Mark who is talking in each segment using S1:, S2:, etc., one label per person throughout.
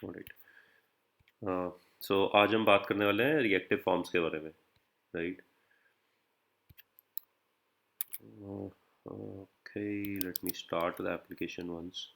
S1: Alright. सो आज हम बात करने वाले हैं रिएक्टिव फॉर्म्स के बारे में, right? Okay, let me start the application once.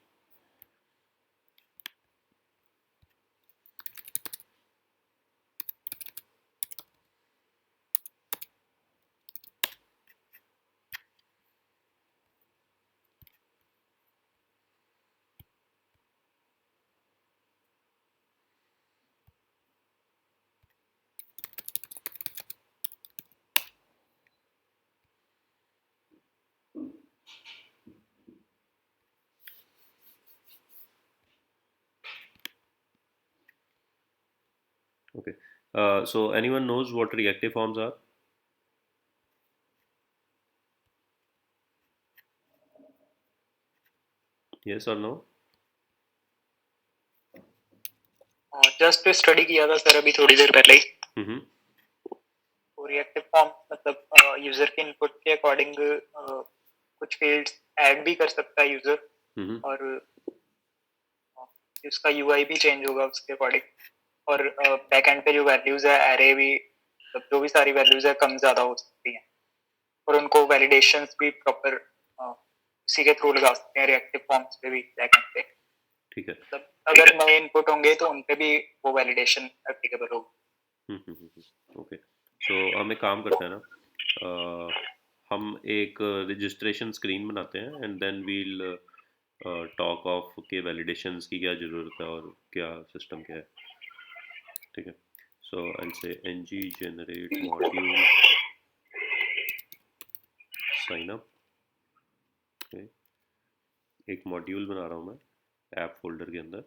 S1: Okay. So anyone knows what reactive forms are? Yes or no?
S2: Just study किया था सर अभी थोड़ी देर पहले ही।
S1: Mm-hmm.
S2: तो रिएक्टिव फॉर्म मतलब यूजर के इनपुट के अकॉर्डिंग कुछ फील्ड्स ऐड भी कर सकता है यूजर,
S1: Mm-hmm.
S2: और उसका यूआई भी चेंज होगा उसके अकॉर्डिंग। और बैक एंड पे जो वैल्यूज है एरे भी, मतलब जो भी सारी वैल्यूज है कम ज्यादा हो सकती हैं, और उनको वैलिडेशंस भी प्रॉपर उसी के थ्रू लगा सकते हैं रिएक्टिव फॉर्म्स पे भी बैक एंड पे।
S1: ठीक है।
S2: मतलब अगर नए इनपुट होंगे तो उनपे भी वो वैलिडेशन एप्लीकेबल होगी।
S1: ओके, सो हम एक काम करते हैं ना, हम एक रजिस्ट्रेशन स्क्रीन बनाते हैं and then we'll talk of के वैलिडेशंस की क्या ज़रूरत है और क्या सिस्टम क्या है। ठीक है। सो आई से ng generate module sign up। okay. एक मॉड्यूल बना रहा हूँ मैं ऐप फोल्डर के अंदर,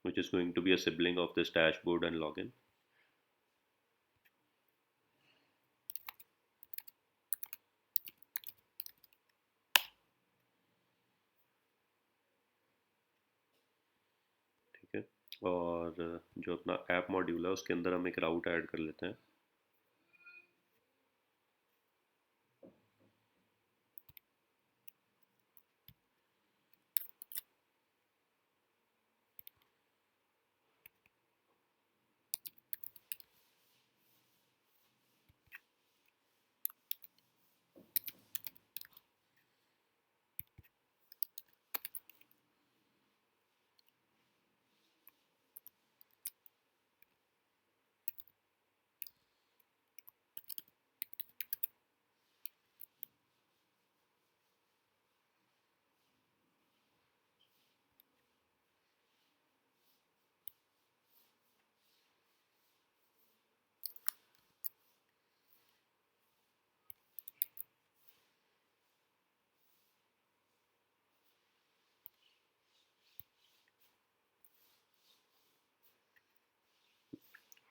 S1: which is going to be a sibling of this dashboard and login। ठीक है। और जो अपना ऐप मॉड्यूल है उसके अंदर हम एक राउट ऐड कर लेते हैं।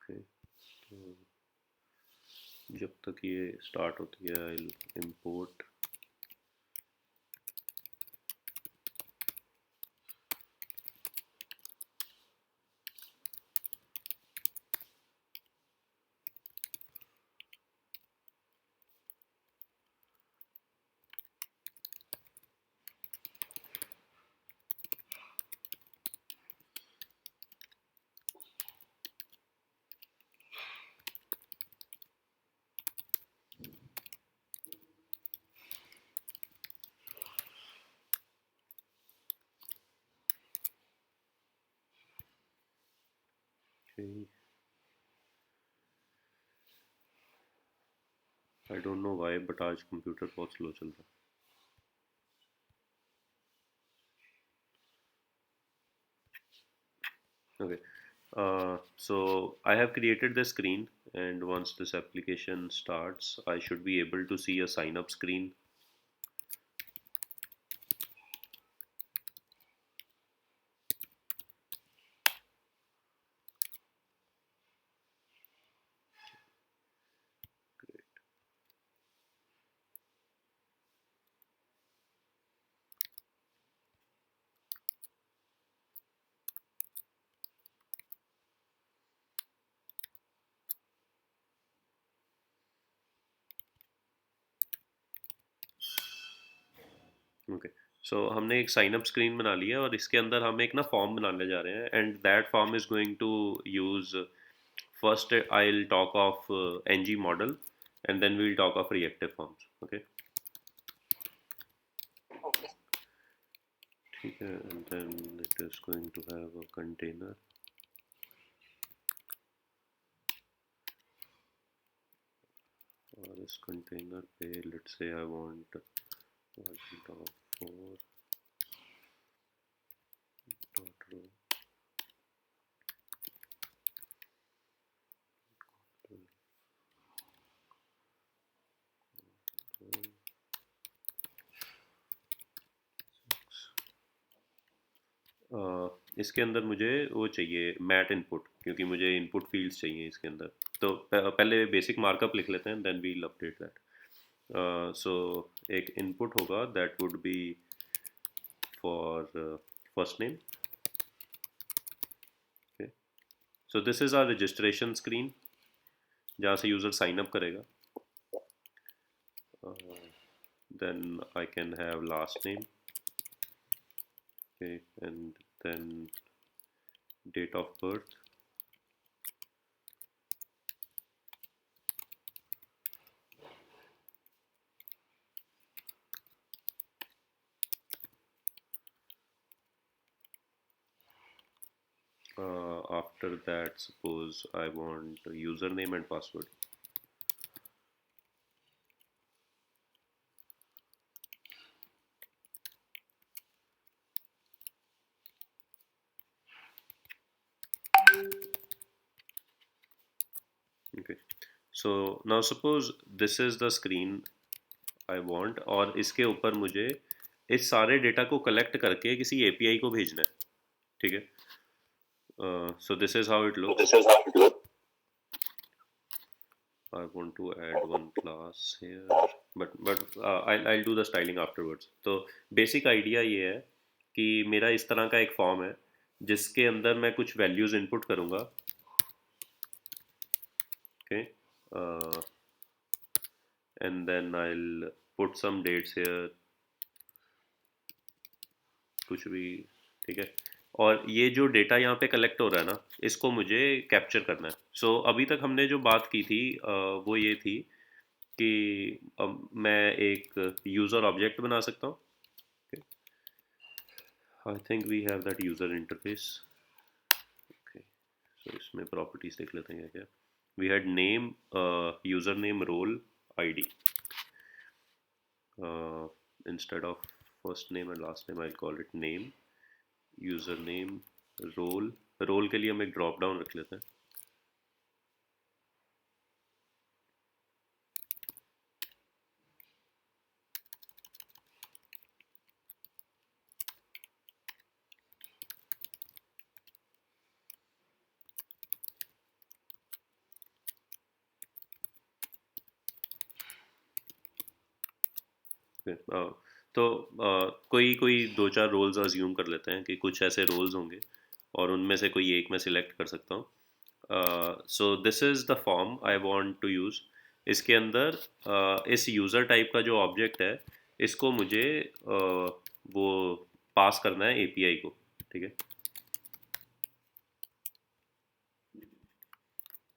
S1: ओके, तो जब तक ये स्टार्ट होती है I import. I don't know why but आज कंप्यूटर बहुत स्लो चल रहा है। Okay, so I have created the screen, and once this application starts I should be able to see a sign up screen। Okay, सो हमने एक sign up screen बना लिया और इसके अंदर हम एक ना फॉर्म बनाने जा रहे हैं, and that form is going to use, first I will talk of ng model, and then we will talk of reactive forms. Okay,
S2: Okay.
S1: ठीक है. And then it is going to have a container. और इस container पे let's say I want version of 4 dot row. इसके अंदर मुझे वो चाहिए मैट इनपुट, क्योंकि मुझे इनपुट फील्ड्स चाहिए इसके अंदर. तो पहले बेसिक मार्कअप लिख लेते हैं, then we'll update that. So एक इनपुट होगा that would be for first name. Okay, so this is our registration screen जहाँ से यूज़र साइन अप करेगा. Then I can have last name. Okay, and then date of birth. After that, suppose I want a username and password. Okay, so now suppose this is the screen I want, और इसके ऊपर मुझे इस सारे data को collect करके किसी API को भेजना है. ठीक है. So this is how it looks. I want to add one class here, but I'll do the styling afterwards. तो basic idea ये है कि मेरा इस तरह का एक फॉर्म है जिसके अंदर मैं कुछ वैल्यूज इनपुट करूँगा. Okay, and then I'll put some dates here, कुछ भी. ठीक है. और ये जो डेटा यहाँ पे कलेक्ट हो रहा है ना, इसको मुझे कैप्चर करना है. सो अभी तक हमने जो बात की थी वो ये थी कि मैं एक यूज़र ऑब्जेक्ट बना सकता हूँ. I think we have that user interface. Okay, so इसमें प्रॉपर्टीज देख लेते हैं क्या. We had name, user name, role, ID. Instead of first name and last name I call it name, user name, role. Role के लिए हम एक drop down रख लेते हैं. तो कोई कोई दो चार रोल्स अज्यूम कर लेते हैं कि कुछ ऐसे रोल्स होंगे और उनमें से कोई एक मैं सिलेक्ट कर सकता हूँ. So this is the form I want to use. इसके अंदर इस यूज़र टाइप का जो ऑब्जेक्ट है, इसको मुझे वो पास करना है API को. ठीक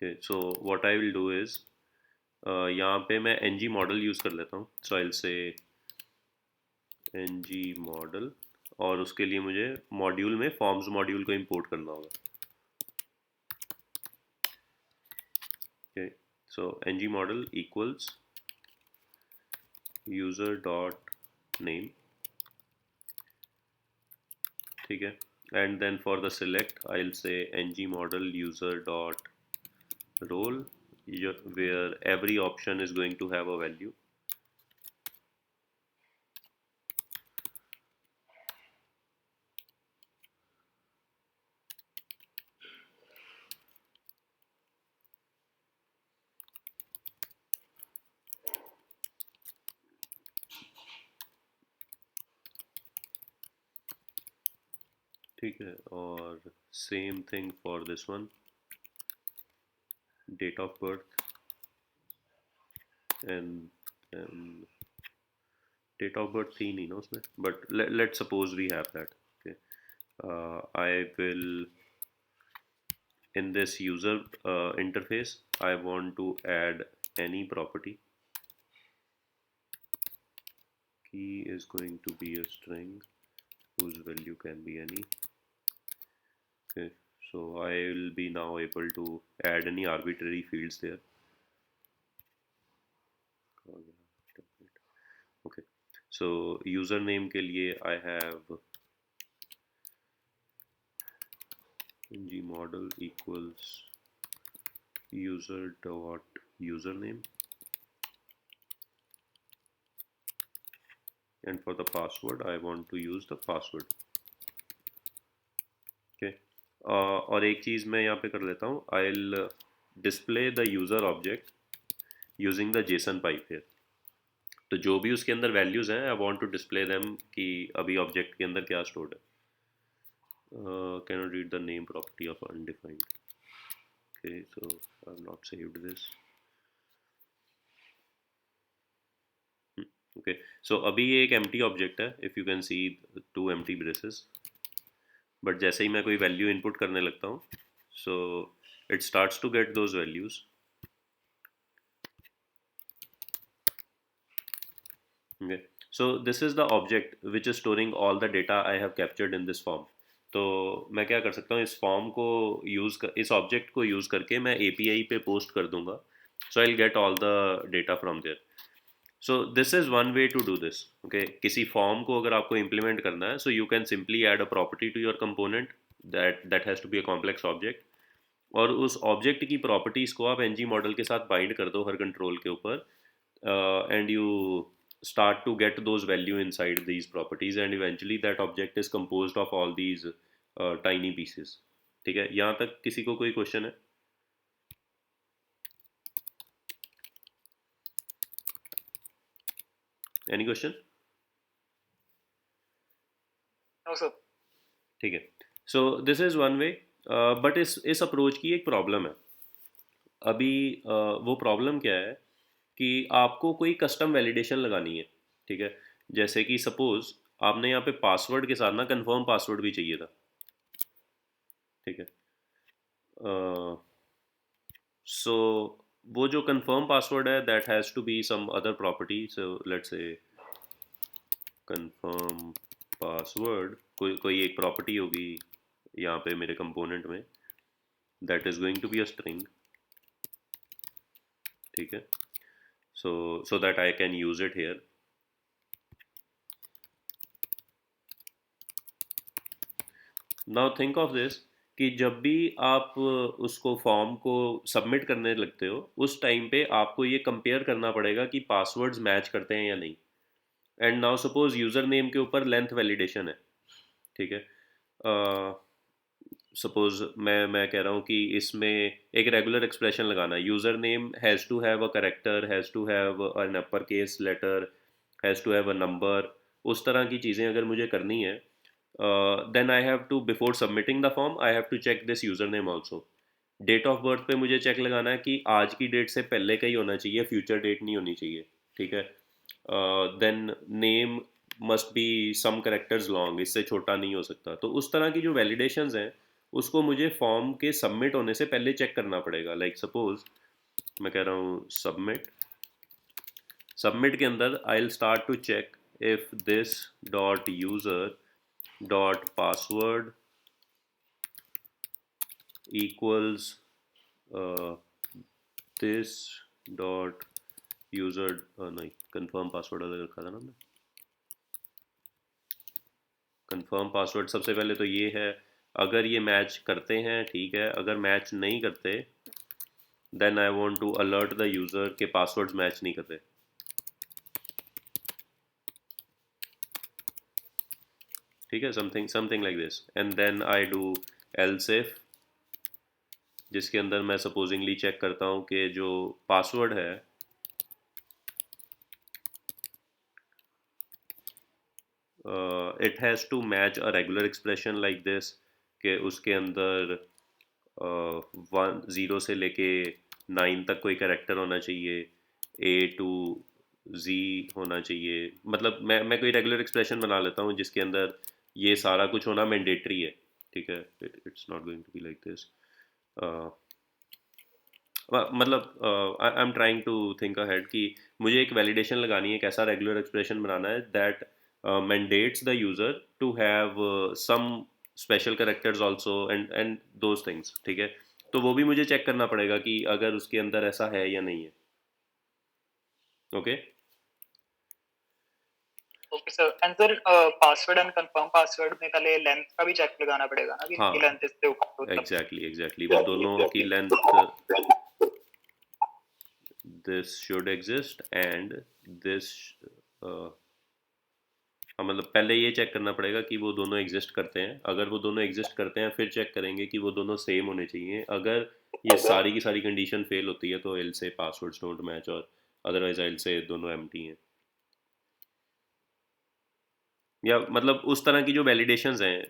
S1: है. So what I will do is, यहाँ पे मैं ng मॉडल यूज़ कर लेता हूँ. So I will say ng model, और उसके लिए मुझे मॉड्यूल में फॉर्म्स मॉड्यूल को इंपोर्ट करना होगा. Okay, so ng model equals user dot name. ठीक है. And then for the select I'll say ng model user dot role, where every option is going to have a value. ठीक है. और same thing for this one, date of birth, and then date of birth थी नहीं ना उसमें, but let suppose we have that. Okay, I will in this user interface I want to add any property. Key is going to be a string whose value can be any. Okay, so I will be now able to add any arbitrary fields there. Okay, so username के लिए I have ng model equals user dot username, and for the password I want to use the password. Okay, और एक चीज़ मैं यहाँ पे कर लेता हूँ, I'll display the user object using the JSON pipe here. तो जो भी उसके अंदर वैल्यूज़ हैं, I want to display them कि अभी ऑब्जेक्ट के अंदर क्या स्टोर्ड है. Cannot read the name property of undefined. Okay, so I have not saved this. Okay, so अभी ये एक empty object है. If you can see 2 empty braces. But जैसे ही मैं कोई वैल्यू इनपुट करने लगता हूँ, so it starts to get those values. Okay, so this is the object which is storing all the data I have captured in this form. तो मैं क्या कर सकता हूँ, इस फॉर्म को इस ऑब्जेक्ट को यूज़ करके मैं API पे पोस्ट कर दूंगा. So I will get all the data from there. So this is one way to do this. Okay, किसी फॉर्म को अगर आपको इम्प्लीमेंट करना है, so you can simply add a property to your component that has to be a complex object, और उस object की properties को आप एनजी मॉडल के साथ बाइंड कर दो हर कंट्रोल के ऊपर, and you start to get those value inside these properties, and eventually that object is composed of all these tiny pieces. ठीक है, यहाँ तक किसी को कोई क्वेश्चन है? Any question?
S2: No sir.
S1: ठीक है, so this is one way, but इस अप्रोच की एक प्रॉब्लम है. अभी वो प्रॉब्लम क्या है कि आपको कोई कस्टम वैलिडेशन लगानी है. ठीक है, जैसे कि सपोज आपने यहाँ पे पासवर्ड के साथ ना कंफर्म पासवर्ड भी चाहिए था. ठीक है, सो वो जो कंफर्म पासवर्ड है that has to be some other property. So let's say confirm password कोई एक प्रॉपर्टी होगी यहाँ पे मेरे कंपोनेंट में, that is going to be a string. ठीक है, so that I can use it here. Now think of this कि जब भी आप उसको फॉर्म को सबमिट करने लगते हो, उस टाइम पे आपको ये कंपेयर करना पड़ेगा कि पासवर्ड्स मैच करते हैं या नहीं. And now suppose user name के ऊपर लेंथ वैलिडेशन है. ठीक है, सपोज मैं कह रहा हूँ कि इसमें एक रेगुलर एक्सप्रेशन लगाना है, user name has to have a character, has to have an upper case letter, has to have a number. उस तरह की चीज़ें अगर मुझे करनी है, then I have to before submitting the form I have to check this user name also. Date of birth पे मुझे चेक लगाना है कि आज की डेट से पहले का ही होना चाहिए, फ्यूचर डेट नहीं होनी चाहिए. ठीक है, then name must be some characters long, इससे छोटा नहीं हो सकता. तो उस तरह की जो वैलिडेशंस हैं उसको मुझे फॉर्म के सबमिट होने से पहले चेक करना पड़ेगा. लाइक सपोज मैं कह रहा हूँ सबमिट के अंदर I will start to check if this dot user dot password equals this dot user नहीं, कंफर्म पासवर्ड अलग रखा था ना हमने. कंफर्म पासवर्ड सबसे पहले तो ये है, अगर ये मैच करते हैं ठीक है, अगर मैच नहीं करते then I want to alert the user के पासवर्ड्स मैच नहीं करते. ठीक है, something like this, and then I do else if, जिसके अंदर मैं सपोजिंगली चेक करता हूँ कि जो पासवर्ड है it has to match a regular expression like this, कि उसके अंदर 1 0 से लेके 9 तक कोई कैरेक्टर होना चाहिए, A to z होना चाहिए, मतलब मैं कोई रेगुलर एक्सप्रेशन बना लेता हूँ जिसके अंदर ये सारा कुछ होना मैंडेटरी है, ठीक है, it's not going to be like this. मतलब I am trying to think ahead कि मुझे एक वैलिडेशन लगानी है, एक ऐसा रेगुलर एक्सप्रेशन बनाना है that mandates the user to have some special characters also and those things, ठीक है। तो वो भी मुझे चेक करना पड़ेगा कि अगर उसके अंदर ऐसा है या नहीं है। Okay
S2: okay sir, and sir password and confirm password में पहले लेंथ का भी चेक लगाना पड़ेगा ना कि
S1: हाँ,
S2: इनकी लेंथ इससे ऊपर हो तब।
S1: एग्जैक्टली वो दोनों की length, this should exist and this, हाँ, मतलब पहले ये चेक करना पड़ेगा कि वो दोनों एग्जिस्ट करते हैं। अगर वो दोनों एग्जिस्ट करते हैं फिर चेक करेंगे कि वो दोनों सेम होने चाहिए। अगर ये सारी की सारी कंडीशन फेल होती है तो एल से पासवर्ड्स डोंट मैच, और अदरवाइज एल से दोनों एम्प्टी हैं। या मतलब उस तरह की जो वैलिडेशंस हैं,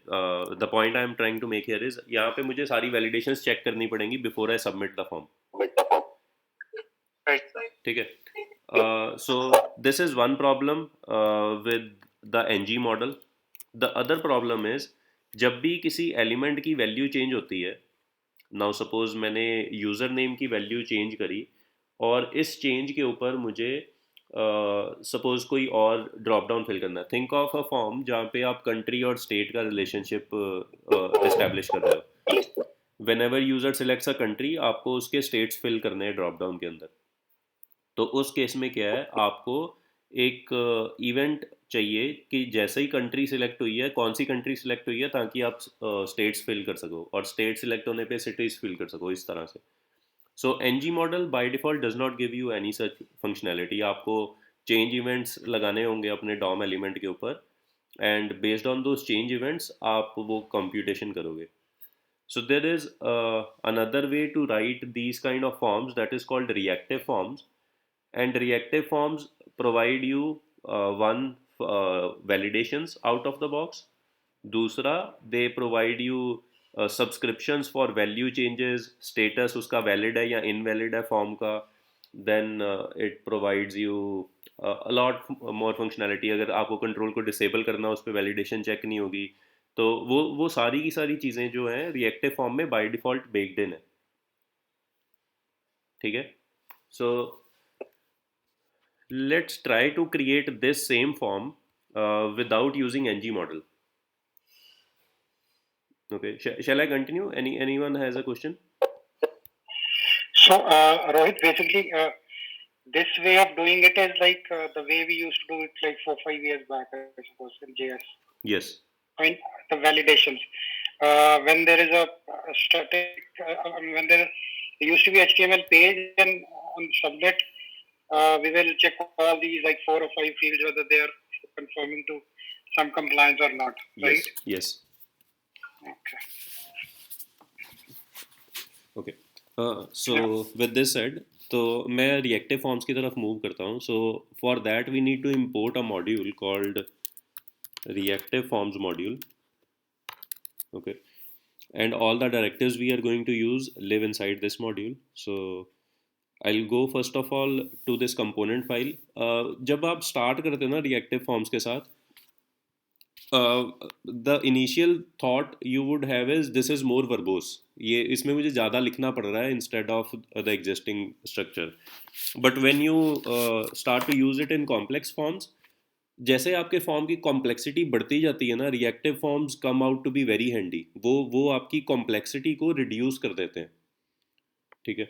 S1: the point I am trying to make here is, यहाँ पे मुझे सारी वैलिडेशंस चेक करनी पड़ेंगी before I submit the form,
S2: right sir.
S1: ठीक है। So this is one problem with the NG model. The other problem is जब भी किसी एलिमेंट की वैल्यू चेंज होती है, नाउ सपोज मैंने यूज़र नेम की वैल्यू चेंज करी और इस चेंज के ऊपर मुझे सपोज कोई और ड्रॉप डाउन फिल करना है। थिंक ऑफ अ फॉर्म जहाँ पे आप कंट्री और स्टेट का रिलेशनशिप एस्टेब्लिश कर रहे हो। When ever user selects a country, आपको उसके स्टेट्स फिल करने हैं ड्रॉप डाउन के अंदर। तो उस केस में क्या है, आपको एक इवेंट चाहिए कि जैसे ही कंट्री सिलेक्ट हुई है, कौन सी कंट्री सिलेक्ट हुई है, ताकि आप स्टेट्स फिल कर सको, और स्टेट सिलेक्ट होने पे सिटीज फिल कर सको, इस तरह से। So NG model by default does not give you any such functionality. आपको चेंज इवेंट्स लगाने होंगे अपने डॉम एलिमेंट के ऊपर, and based on those change events आप वो कंप्यूटेशन करोगे। So there is another way to write these kind of forms that is called reactive forms, and reactive forms provide you one validations out of the box. दूसरा, they provide you subscriptions for value changes, status उसका valid है या invalid है form का। then it provides you a lot more functionality। अगर आपको control को disable करना हो, उस पर validation check नहीं होगी, तो वो सारी की सारी चीज़ें जो हैं रिएक्टिव फॉर्म में बाय डिफ़ॉल्ट बेक्ड इन है, ठीक है। सो let's try to create this same form without using ng model. Okay, shall I continue? Anyone has a question?
S3: So Rohit, basically this way of doing it is like the way we used to do it like 4-5 years back, I suppose, in JS.
S1: Yes.
S3: I mean the validations. When there is a static, when there used to be HTML page, and on submit we will check all these like 4 or 5 fields whether they are conforming to some compliance or not, right?
S1: Yes. Yes.
S3: Okay.
S1: Okay. So with this said, तो मैं reactive forms की तरफ move करता हूँ। So for that we need to import a module called reactive forms module. Okay, and all the directives we are going to use live inside this module. So I'll go first of all to this component file. जब आप start करते हैं ना reactive forms के साथ, the initial thought you would have is this is more verbose. ये इसमें मुझे ज़्यादा लिखना पड़ रहा है instead of the existing structure. But when you start to use it in complex forms, जैसे आपके फॉर्म की कॉम्प्लेक्सिटी बढ़ती जाती है ना, reactive forms come out to be very handy. वो आपकी कॉम्प्लेक्सिटी को रिड्यूस कर देते हैं, ठीक है।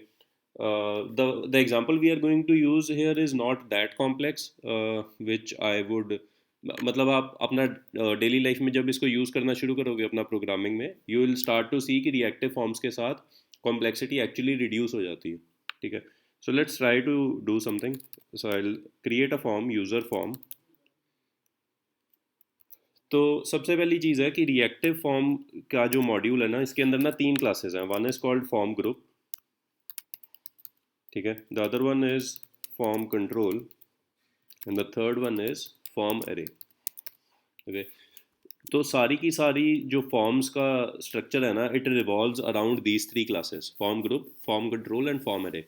S1: The example we are going to use here is not that complex, which I would, मतलब आप अपना डेली लाइफ में जब इसको यूज़ करना शुरू करोगे अपना प्रोग्रामिंग में, यू विल स्टार्ट टू सी कि रिएक्टिव फॉर्म्स के साथ कॉम्प्लेक्सिटी एक्चुअली रिड्यूस हो जाती है, ठीक है। So let's try to do something. So I will create a form, user form. तो सबसे पहली चीज़ है कि रिएक्टिव फॉर्म का जो मॉड्यूल है ना, इसके अंदर ना 3 क्लासेस हैं। One is called form group, ठीक है। The other one is form control and the third one is form array. Okay, तो सारी की सारी जो फॉर्म्स का स्ट्रक्चर है ना, it revolves around these 3 classes, form group, form control and form array.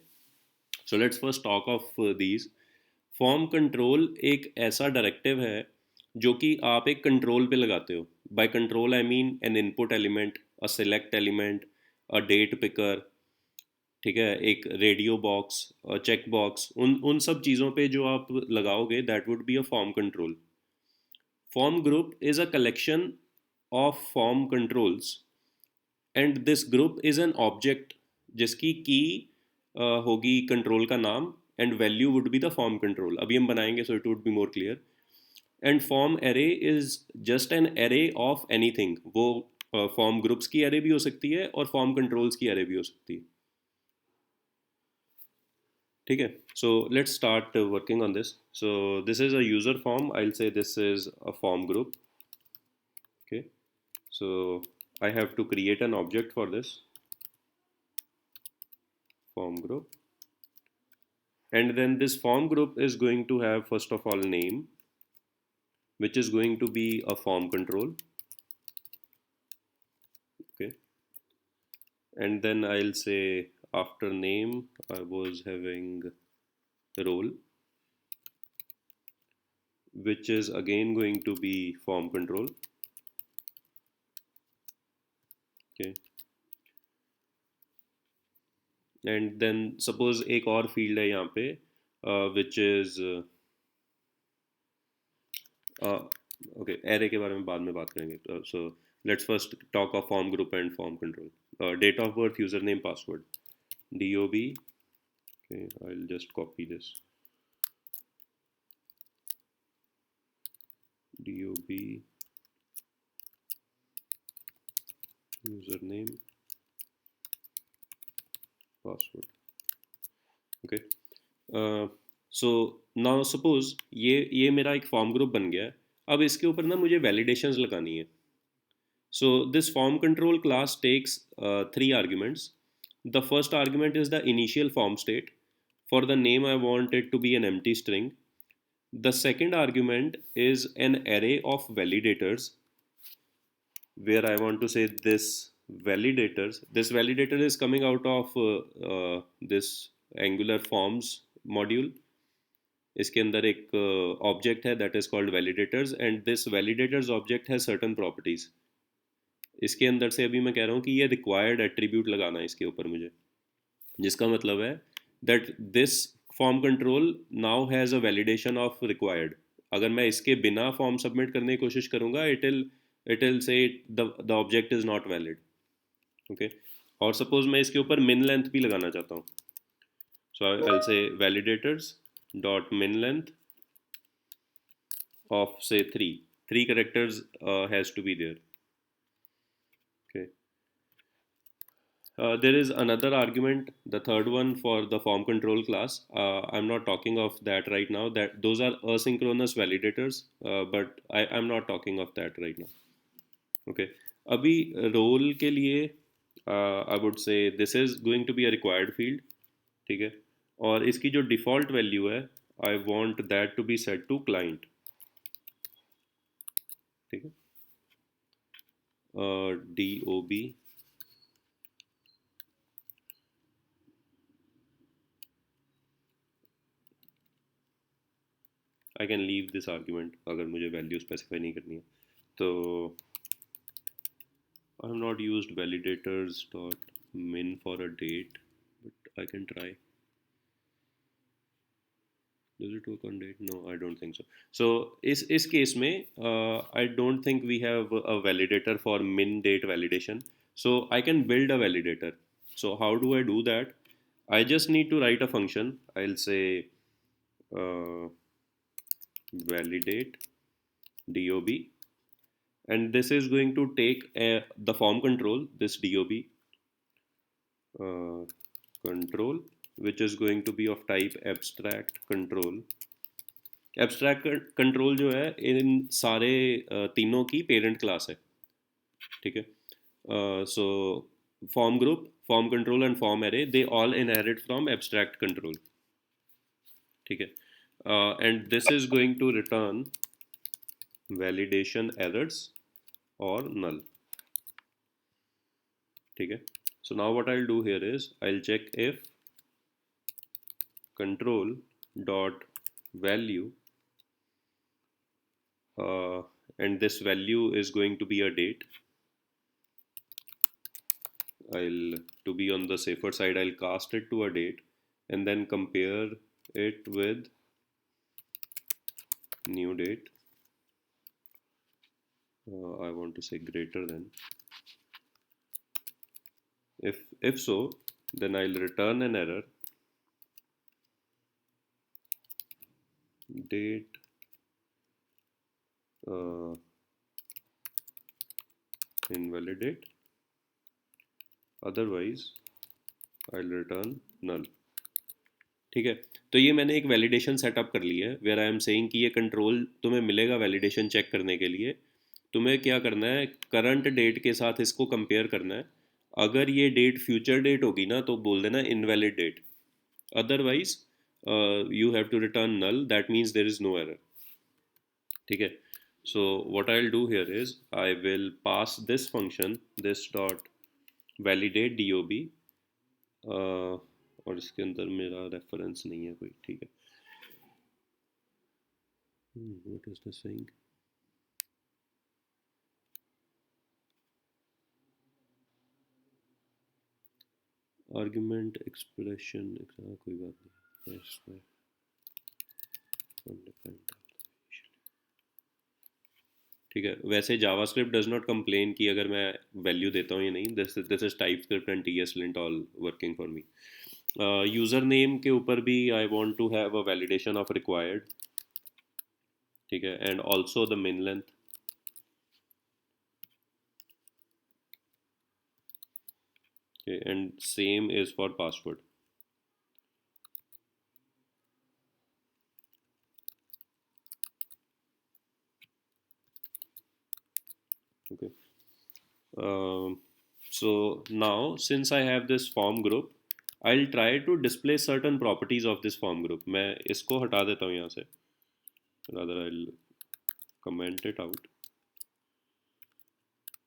S1: So let's first talk of these. Form control एक ऐसा डायरेक्टिव है जो कि आप एक कंट्रोल पे लगाते हो. By control I mean an input element, a select element, a date picker, ठीक है, एक रेडियो बॉक्स, चेक बॉक्स, उन उन सब चीज़ों पे जो आप लगाओगे that would B a form control. Form group is a collection of form controls and this group is an object जिसकी की होगी कंट्रोल का नाम and value would be the form control. अभी हम बनाएंगे so it would be more clear. And form array is just an array of anything. वो form groups की एरे भी हो सकती है और फॉर्म कंट्रोल्स की एरे भी हो सकती है. ठीक है, so let's start working on this. So this is a user form. I will say this is a form group. Okay, so I have to create an object for this form group, and then this form group is going to have first of all name, which is going to be a form control. Okay, and then I'll say after name I was having role, which is again going to be form control. Okay, and then suppose एक और field है यहाँ पे which is okay, array के बारे में बाद में बात करेंगे. So let's first talk of form group and form control. Date of birth, user name, password, DOB. Okay, I will just copy this. DOB, user name, password. Okay, so now suppose ये मेरा एक form group बन गया है. अब इसके ऊपर ना मुझे वैलिडेशंस लगानी है. So this form control class takes three arguments. The first argument is the initial form state. For the name, I want it to be an empty string. The second argument is an array of validators, where I want to say this validators. This validator is coming out of this Angular Forms module. इसके अंदर एक object है that is called validators, and this validators object has certain properties. इसके अंदर से अभी मैं कह रहा हूँ कि ये रिक्वायर्ड एट्रीब्यूट लगाना है इसके ऊपर मुझे, जिसका मतलब है that this form control now has a validation of required. अगर मैं इसके बिना फॉर्म सबमिट करने की कोशिश करूँगा it will say the object is not valid. Okay, और सपोज मैं इसके ऊपर मिन लेंथ भी लगाना चाहता हूँ. So I will say validators dot min length of say three characters has to be there. Okay, there is another argument, the third one for the form control class. I'm not talking of that right now, that those are asynchronous validators, but I'm not talking of that right now. Okay, अभी role के लिए I would say this is going to be a required field. ठीक है, और इसकी जो default value है I want that to be set to client. ठीक है, DOB, I can leave this argument अगर मुझे वैल्यू स्पेसिफाई नहीं करनी है तो. I have not used validators dot min for a date, but I can try. Does it work on date? No, I don't think so. So इस case में I don't think we have a validator for min date validation. So I can build a validator. So how do I do that? I just need to write a function. I'll say validate DOB, and this is going to take the form control, this DOB control, which is going to be of type abstract control. Abstract control जो है इन सारे तीनों की parent class है. ठीक है, so form group, form control and form array, they all inherit from abstract control. ठीक है, and this is going to return validation errors और null. ठीक है, so now what I'll do here is I'll check if control dot value, and this value is going to be a date. To be on the safer side, I'll cast it to a date and then compare it with new date. I want to say greater than. If so, then I'll return an error. Date invalidate. Otherwise, I'll return null. ठीक है, तो ये मैंने एक validation setup कर ली है where I am saying कि ये कंट्रोल तुम्हें मिलेगा वैलिडेशन चेक करने के लिए. तुम्हें क्या करना है, करंट डेट के साथ इसको कंपेयर करना है. अगर ये डेट फ्यूचर डेट होगी ना तो बोल देना invalid date. Otherwise you have to return null, that means there is no error. ठीक है, so what I will do here is I will pass this function, this dot validate DOB, और इसके अंदर मेरा रेफरेंस नहीं है कोई. ठीक है, what is this saying? Argument expression, कोई बात नहीं. ठीक है, वैसे जावास्क्रिप्ट डज नॉट कंप्लेन कि अगर मैं वैल्यू देता हूँ या नहीं. This is TypeScript and TSLint all working for me. User name के ऊपर भी I want to have a validation of required. ठीक है, and also the min length. Okay, and same is for password. Okay, so now since I have this form group, I'll try to display certain properties of this form group. मैं इसको हटा देता हूँ यहाँ से, rather I'll comment it out.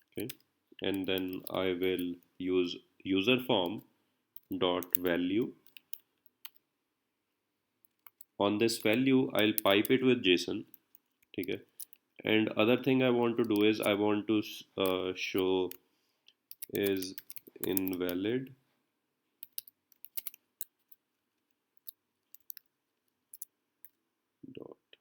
S1: Okay, and then I will use user form dot value. On this value I'll pipe it with JSON. ठीक है, and other thing I want to do is I want to show is invalid dot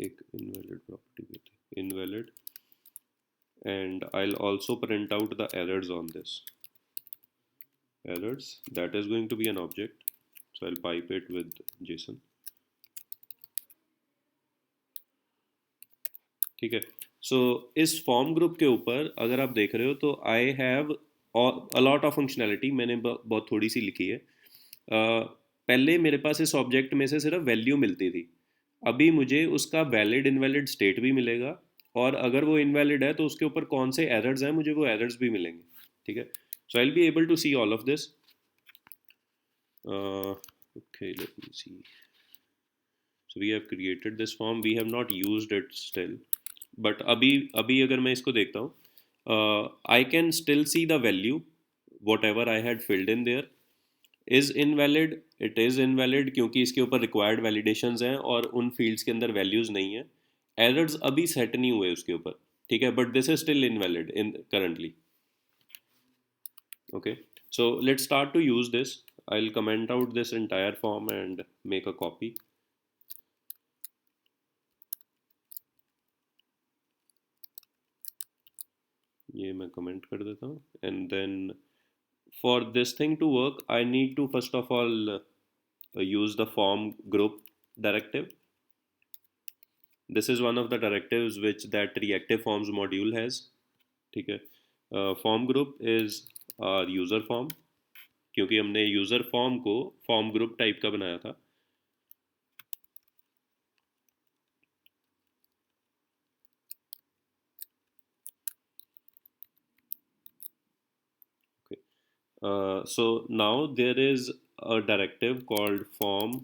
S1: एक invalid property with invalid, and I'll also print out the errors on this. Errors, that is going to be an object, so I'll pipe it with JSON. ठीक है, सो इस form group के ऊपर अगर आप देख रहे हो तो I have a lot of functionality. मैंने बहुत थोड़ी सी लिखी है. पहले मेरे पास इस ऑब्जेक्ट में से सिर्फ वैल्यू मिलती थी. अभी मुझे उसका वैलिड इनवैलिड स्टेट भी मिलेगा, और अगर वो इनवैलिड है तो उसके ऊपर कौन से एरर्स हैं मुझे वो एरर्स भी मिलेंगे. ठीक है, so I will be able to see all of this. Okay, let me see. So we have created this form, we have not used it still, but अभी अगर मैं इसको देखता हूँ, I can still see the value whatever I had filled in there is invalid. It is invalid क्योंकि इसके ऊपर required validations हैं और उन fields के अंदर values नहीं है. Errors अभी set नहीं हुए उसके ऊपर. ठीक है, but this is still invalid in currently. Okay, so let's start to use this. I'll comment out this entire form and make a copy. ये मैं comment कर देता हूँ, and then for this thing to work I need to first of all use the form group directive. This is one of the directives which that reactive forms module has. ठीक है, form group is our user form, क्योंकि हमने user form को form group type का बनाया था. Okay, so now there is a directive called form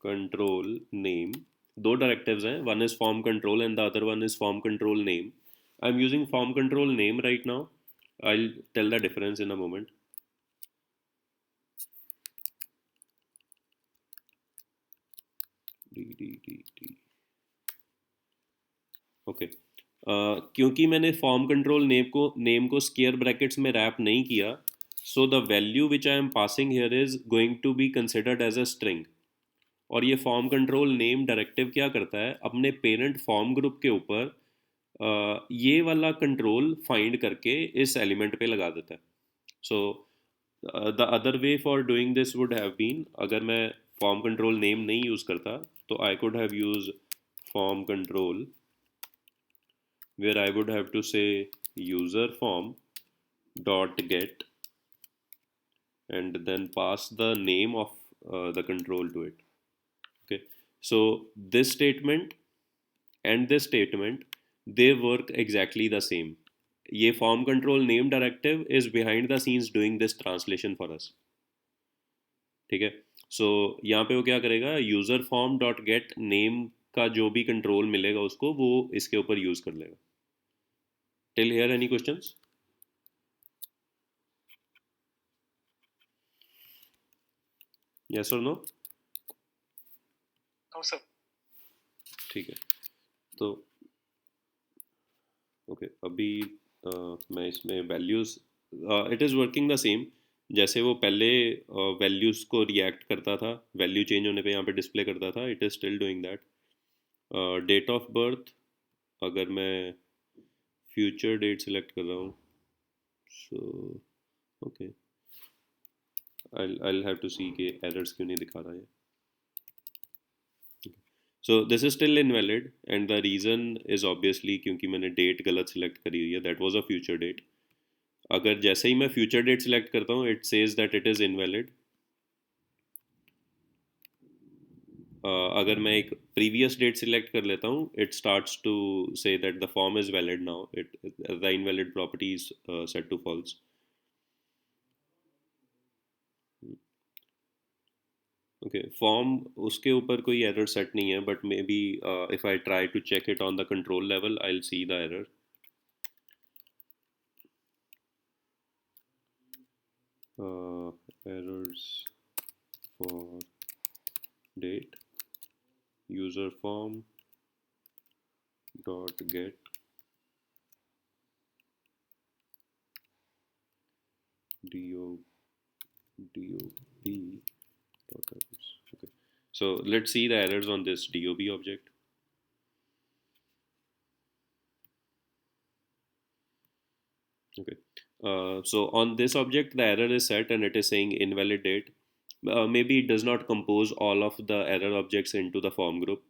S1: control name. दो directives हैं, one is form control and the other one is form control name. I'm using form control name right now. I'll tell the difference in a moment. D okay. क्योंकि मैंने form control name को square brackets में wrap नहीं किया, so the value which I am passing here is going to be considered as a string. और ये form control name directive क्या करता है, अपने पेरेंट फॉर्म ग्रुप के ऊपर ये वाला कंट्रोल फाइंड करके इस एलिमेंट पे लगा देता है। So the other way for doing this would have been, अगर मैं फॉर्म कंट्रोल नेम नहीं यूज़ करता तो I could have use form control where I would have to say user form dot get and then pass the name of the control to it. Okay, so this statement and this statement, they work exactly the same. ये form control name directive is behind the scenes doing this translation for us. ठीक है, so यहाँ पे वो क्या करेगा, user form dot get name का जो भी कंट्रोल मिलेगा उसको वो इसके ऊपर यूज कर लेगा। Till here any questions? Yes or no?
S2: No, sir.
S1: ठीक है, तो ओके अभी मैं इसमें values, it is working the same जैसे वो पहले वैल्यूज़ को रिएक्ट करता था, वैल्यू चेंज होने पे यहाँ पे डिस्प्ले करता था, it is still doing that. Date of birth, अगर मैं फ्यूचर डेट सेलेक्ट कर रहा हूँ, so okay I'll have to see कि एरर्स क्यों नहीं दिखा रहा है। So this is still invalid and the reason is obviously क्योंकि मैंने डेट गलत सिलेक्ट करी हुई है, that was a future date। अगर जैसे ही मैं future date सिलेक्ट करता हूँ it says that it is invalid। अगर मैं एक previous date सिलेक्ट कर लेता हूँ it starts to say that the form is valid now, the invalid property is set to false। Okay form उसके ऊपर कोई एरर सेट नहीं है, but maybe if I try to check it on the control level I will see the error. Errors for date user form dot get dob dot errors। Okay, so let's see the errors on this dob object। Okay, so on this object the error is set and it is saying invalid date। Maybe it does not compose all of the error objects into the form group,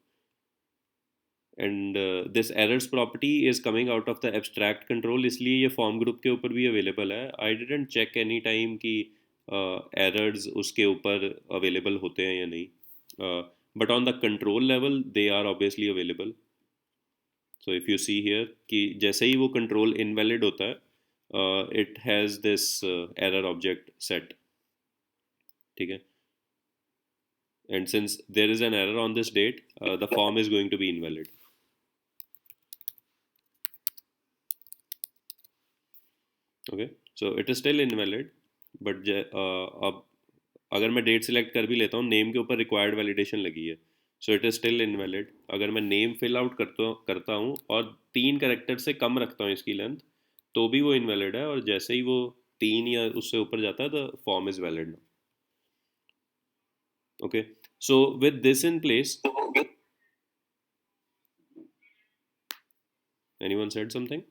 S1: and this errors property is coming out of the abstract control, इसलिए ये form group के ऊपर भी available है। I didn't check any time कि errors उसके ऊपर available होते हैं या नहीं, but on the control level they are obviously available। So if you see here कि जैसे ही वो control invalid होता है it has this error object set। ठीक है, and since there is an error on this date the form is going to be invalid। Okay so it is still invalid, but अब अगर मैं date select कर भी लेता हूँ, name के ऊपर रिक्वायर्ड वैलिडेशन लगी है, so it is still invalid. अगर मैं नेम फिल आउट करता हूँ और 3 कैरेक्टर से कम रखता हूँ इसकी लेंथ, तो भी वो इनवैलिड है, और जैसे ही वो 3 या उससे ऊपर जाता है the form is valid. Okay so with this in place, anyone said something?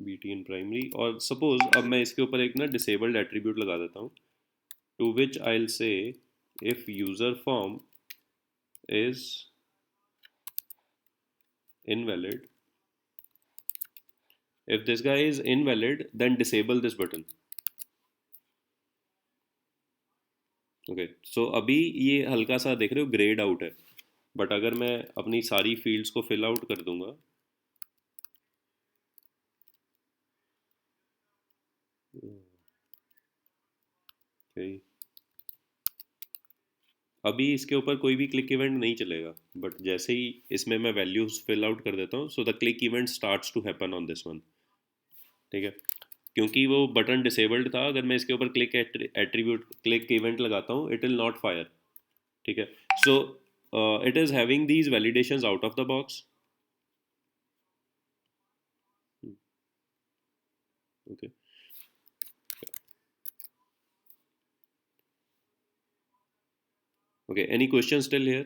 S1: BT in primary, और सपोज अब मैं इसके ऊपर एक ना डिसेबल्ड एट्रीब्यूट लगा देता हूँ, to which I will say if user form is invalid, if this guy is invalid then disable this button। Okay so अभी ये हल्का सा देख रहे हो ग्रेड आउट है, बट अगर मैं अपनी सारी फील्ड्स को फिल आउट कर दूंगा, okay, अभी इसके ऊपर कोई भी क्लिक इवेंट नहीं चलेगा, बट जैसे ही इसमें मैं वैल्यूज फिल आउट कर देता हूँ, so the click event starts to happen on this one. ठीक है, क्योंकि वो बटन डिसेबल्ड था, अगर मैं इसके ऊपर क्लिक एट्रीब्यूट क्लिक इवेंट लगाता हूँ, इट विल नॉट फायर। ठीक है, so it is having these validations out of the box. Okay, okay, any questions still here?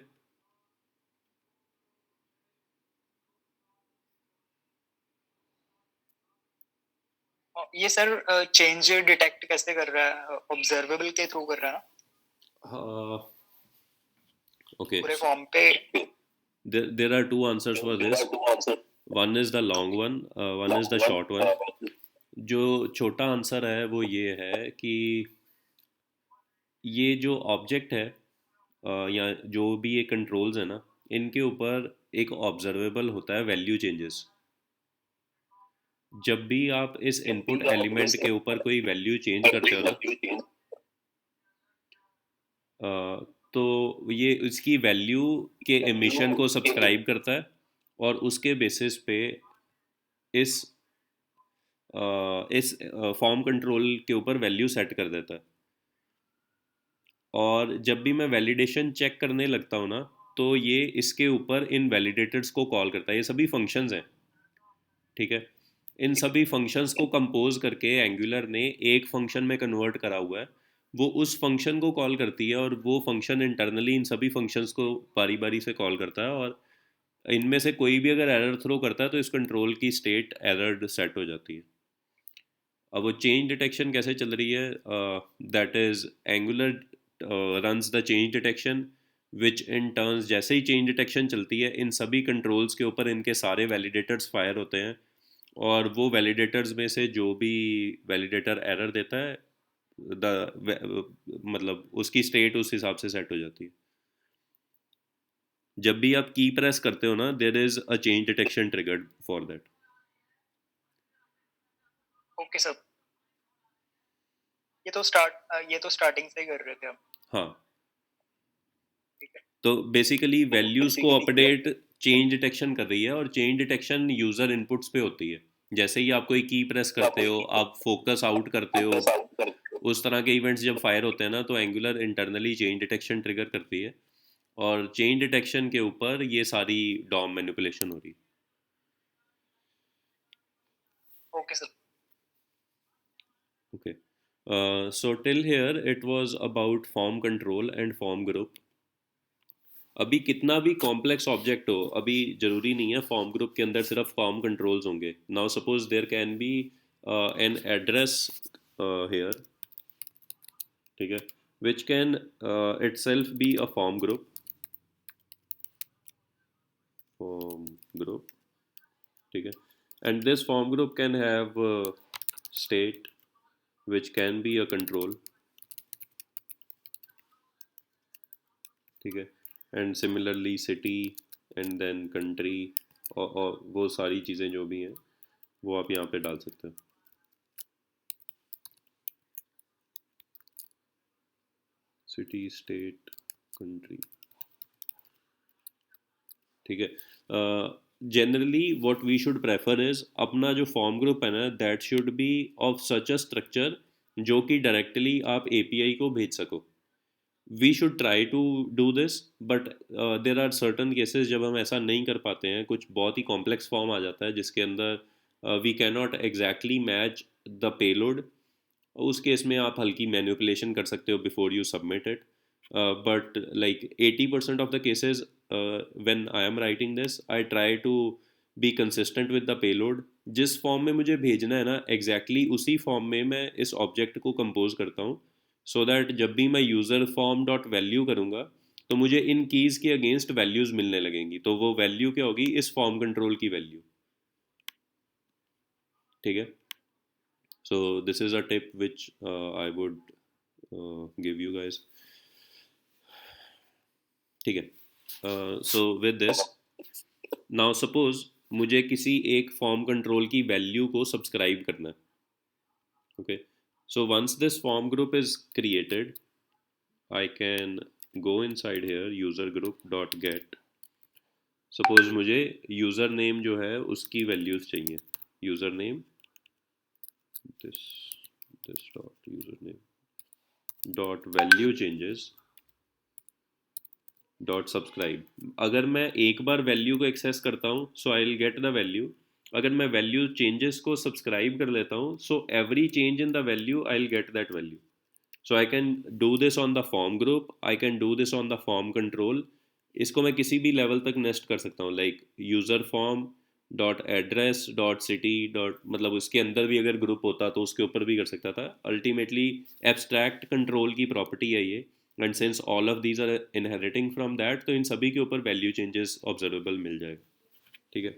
S2: ये सर चेंज डिटेक्ट कैसे कर रहा है? ऑब्जर्वेबल के थ्रू कर रहा है ना
S1: uh, okay,
S2: पूरे
S1: so
S2: फॉर्म पे?
S1: there are two answers for this. One is the long one, one is the short one. जो छोटा आंसर है वो ये है कि ये जो ऑब्जेक्ट है या जो भी ये कंट्रोल्स है ना, इनके ऊपर एक ऑब्जर्वेबल होता है वैल्यू चेंजेस। जब भी आप इस इनपुट एलिमेंट के ऊपर कोई वैल्यू चेंज करते हो ना, तो ये उसकी वैल्यू के एमिशन को सब्सक्राइब करता है और उसके बेसिस पे इस इस फॉर्म कंट्रोल के ऊपर वैल्यू सेट कर देता है। और जब भी मैं वैलिडेशन चेक करने लगता हूँ ना, तो ये इसके ऊपर इन वैलिडेटर्स को कॉल करता है। ये सभी फंक्शंस हैं, ठीक है। इन सभी फंक्शंस को कंपोज करके एंगुलर ने एक फंक्शन में कन्वर्ट करा हुआ है। वो उस फंक्शन को कॉल करती है और वो फंक्शन इंटरनली इन सभी फंक्शंस को बारी बारी से कॉल करता है, और इनमें से कोई भी अगर एरर थ्रो करता है तो इस कंट्रोल की स्टेट एरर सेट हो जाती है। अब वो चेंज डिटेक्शन कैसे चल रही है? That is angular runs the change detection, which in turns, जैसे ही चेंज डिटेक्शन चलती है, इन सभी कंट्रोल्स के ऊपर इनके सारे वैलिडेटर्स फायर होते हैं, और वो वैलिडेटर्स में से जो भी वैलिडेटर एरर देता है, मतलब उसकी स्टेट उस हिसाब से सेट हो जाती है। जब भी आप की प्रेस करते हो ना, there is a change detection triggered for that.
S2: Okay sir, ये तो स्टार्टिंग से ही कर रहे थे हम।
S1: हाँ,
S2: ठीक है।
S1: तो बेसिकली वैल्यूज को अपडेट चेंज डिटेक्शन कर रही है, और चेंज डिटेक्शन यूजर इनपुट्स पे होती है। जैसे ही आप कोई की प्रेस करते हो, आप फोकस आउट करते हो, उस तरह के इवेंट्स जब फायर होते हैं ना, तो angular internally change detection trigger करती है, और चेंज डिटेक्शन के ऊपर ये सारी डॉम मैनिपुलेशन हो रही है।
S2: Okay sir.
S1: Okay. So till here it was about form control and form group. अभी कितना भी कॉम्प्लेक्स ऑब्जेक्ट हो, अभी जरूरी नहीं है फॉर्म ग्रुप के अंदर सिर्फ फॉर्म कंट्रोल्स होंगे। Now suppose there can be an address here, ठीक है, which can itself be a form group, ठीक है, and this form group can have state which can be a control, ठीक है, and similarly city and then country, और वो सारी चीज़ें जो भी हैं वो आप यहाँ पे डाल सकते हैं। सिटी, स्टेट, कंट्री, ठीक है। Generally what we should prefer is, अपना जो फॉर्म ग्रुप है ना, that should be of such a structure जो कि डायरेक्टली आप एपीआई को भेज सको। We should try to do this, but there are certain cases जब हम ऐसा नहीं कर पाते हैं, कुछ बहुत ही कॉम्प्लेक्स फॉर्म आ जाता है जिसके अंदर we can not exactly match the payload. उस केस में आप हल्की मैनिपुलेशन कर सकते हो before you submit it, but like 80% of the cases when I am writing this, I try to be consistent with the payload. जिस form में मुझे भेजना है ना, एग्जैक्टली उसी फॉर्म में मैं इस ऑब्जेक्ट को कंपोज करता हूँ, सो दैट जब भी मैं यूज़र फॉर्म डॉट वैल्यू करूँगा, तो मुझे इन कीज़ के अगेंस्ट वैल्यूज़ मिलने लगेंगी। तो वो वैल्यू क्या होगी? इस फॉर्म कंट्रोल की वैल्यू, ठीक है। So this is a tip which I would give you guys. ठीक है। So with this, now suppose मुझे किसी एक फॉर्म कंट्रोल की वैल्यू को सब्सक्राइब करना है, okay. So once this form group is created, I can go inside here user group dot get. Suppose मुझे यूज़र नेम जो है उसकी वैल्यूज़ चाहिए. User name this this dot username dot value changes dot subscribe. अगर मैं एक बार value को एक्सेस करता हूँ so I will get the value. अगर मैं वैल्यू चेंजेस को सब्सक्राइब कर लेता हूँ so every change in the value I will get that value. So I can do this on the form group, I can do this on the form control. इसको मैं किसी भी level तक nest कर सकता हूँ, like user form dot address dot city dot, मतलब उसके अंदर भी अगर ग्रुप होता तो उसके ऊपर भी कर सकता था. अल्टीमेटली एब्स्ट्रैक्ट कंट्रोल की प्रॉपर्टी है ये, and since all of these are inheriting from that तो इन सभी के ऊपर वैल्यू चेंजेस ऑब्जर्वेबल मिल जाएगा. ठीक है,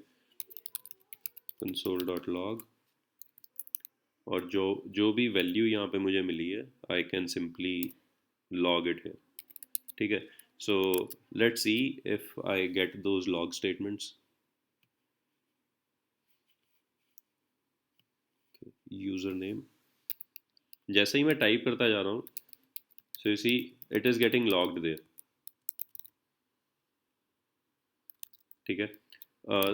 S1: कंसोल डॉट लॉग, और जो भी वैल्यू यहाँ पे मुझे मिली है I can simply log it है. ठीक है, so let's see if I get those log statements. User name जैसे ही मैं टाइप करता जा रहा हूँ so you see it is getting logged there. ठीक है,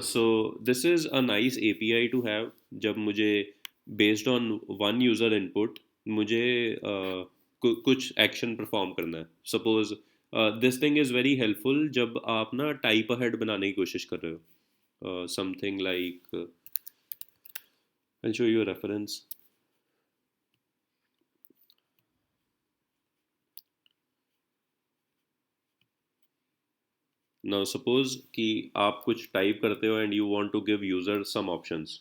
S1: so this is a nice API to have. जब मुझे based on one user input मुझे कुछ एक्शन परफॉर्म करना है. Suppose this thing is very helpful जब आप ना टाइप अहेड बनाने की कोशिश कर रहे हो. Something like I'll show you a reference. Now suppose कि आप कुछ टाइप करते हो and you want to give user some options,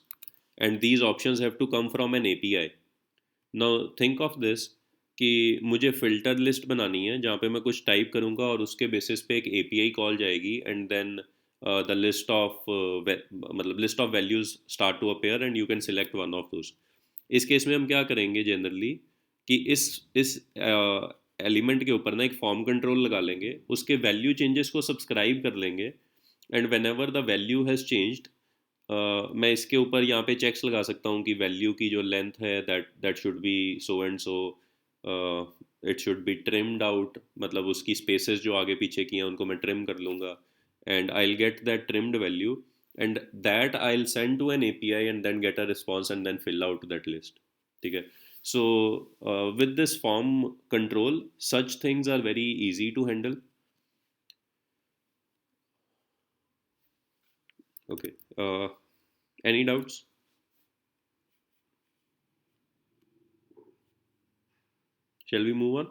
S1: and these options have to come from an API. Now think of this कि मुझे filter list बनानी है जहाँ पे मैं कुछ टाइप करूँगा और उसके बेसिस पे एक API कॉल जाएगी, and then the list of मतलब list of values start to appear and you can select one of those. इस केस में हम क्या करेंगे जनरली कि इस एलिमेंट के ऊपर ना एक फॉर्म कंट्रोल लगा लेंगे, उसके वैल्यू चेंजेस को सब्सक्राइब कर लेंगे, and when ever the value has changed मैं इसके ऊपर यहाँ पे चेक्स लगा सकता हूँ कि वैल्यू की जो लेंथ है that should B so and so, it should be trimmed out, मतलब उसकी स्पेसेस जो आगे पीछे की हैं उनको मैं ट्रिम कर लूँगा, and I will get that trimmed value, and that I'll send to an API and then get a response and then fill out that list. ठीक है, so with this form control such things are very easy to handle. Okay, any doubts? Shall we move on?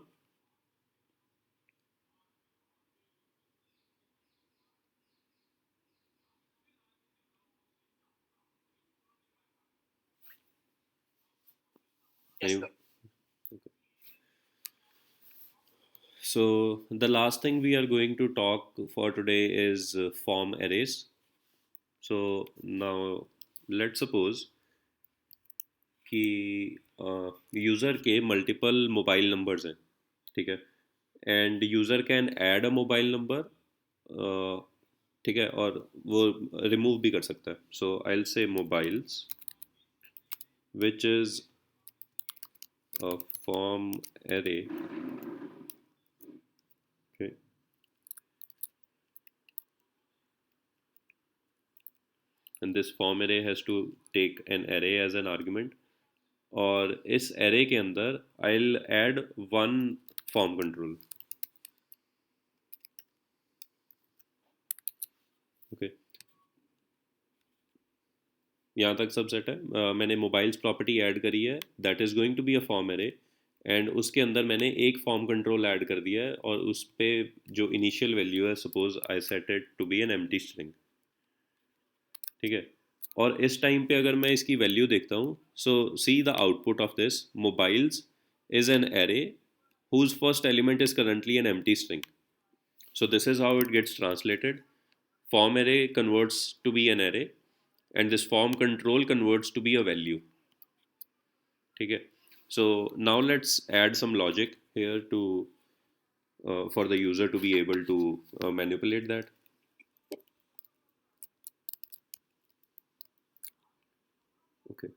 S2: Yes,
S1: Any-
S2: sir.
S1: Okay. So the last thing we are going to talk for today is form arrays. So now let's suppose कि user के multiple mobile numbers हैं. ठीक है, and user can add a mobile number. ठीक है, और वो remove भी कर सकता है. So I will say mobiles which is a form array. Okay. And this form array has to take an array as an argument. और इस array के अंदर I'll add one form control. Okay. यहाँ तक सब सेट है. मैंने mobiles property add करी है, that is going to be a form array, and उसके अंदर मैंने एक फॉर्म कंट्रोल ऐड कर दिया है, और उस पे जो इनिशियल वैल्यू है suppose I set it to be an empty string. ठीक है, और इस टाइम पे अगर मैं इसकी वैल्यू देखता हूँ so see the output of this mobiles is an array whose first element is currently an empty string. So this is how it gets translated. Form array converts to be an array, and this form control converts to be a value. ठीक है, so now let's add some logic here to for the user to be able to manipulate that. Okay,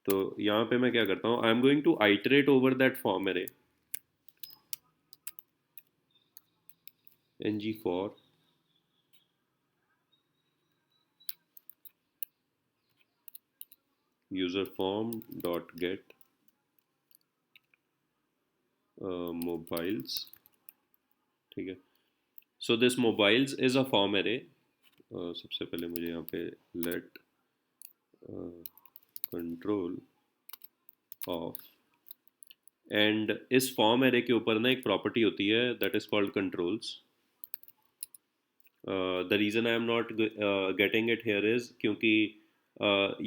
S1: तो यहाँ पे मैं क्या करता हूँ, I am going to iterate over that form array. ng for user form dot get mobiles. ठीक है, so this mobiles is a form array. सबसे पहले मुझे यहाँ पे let control of, एंड इस फॉर्म एरे के ऊपर ना एक प्रॉपर्टी होती है that is called controls. The reason I am not getting it here is क्योंकि